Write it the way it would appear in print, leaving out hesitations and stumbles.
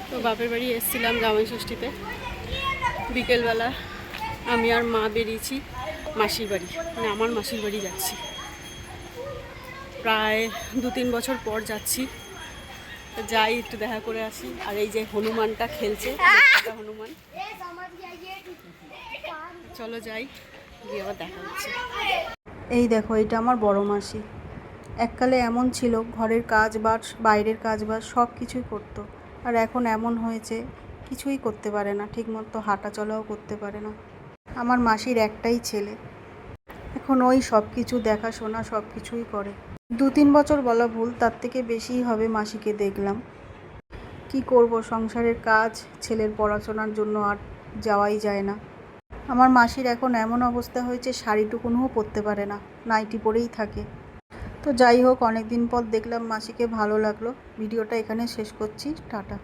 তো বাপের বাড়ি এসেছিলাম জামাই ষষ্ঠীতে। বিকেলবেলা আমি আর মা বেরিয়েছি মাসির বাড়ি, মানে আমার মাসির বাড়ি যাচ্ছি। প্রায় 2-3 বছর পর যাচ্ছি। যাই একটু দেখা করে আসি। আর এই যে হনুমানটা খেলছে, হনুমান, চলো যাই, গিয়ে আবার দেখা হচ্ছে। এই দেখো, এটা আমার বড় মাসি। এককালে এমন ছিল, ঘরের কাজ বাজ, বাইরের কাজ বাজ সব কিছুই করতো। আর এখন এমন হয়েছে, কিছুই করতে পারে না, ঠিকমতো হাঁটা চলাও করতে পারে না। আমার মাসির একটাই ছেলে, এখন ওই সব কিছু দেখাশোনা সব কিছুই করে। 2-3 বছর বলা ভুল, তার থেকে বেশিই হবে মাসিকে দেখলাম। কি করব, সংসারের কাজ, ছেলের পড়াশোনার জন্য আর যাওয়াই যায় না। আমার মাসির এখন এমন অবস্থা হয়েছে, শাড়িটুকুনও পরতে পারে না, নাইটি পরেই থাকে। তো যাই হোক, অনেক দিন পর দেখলাম মাসিকে, ভালো লাগলো। ভিডিওটা এখানে শেষ করছি, টাটা।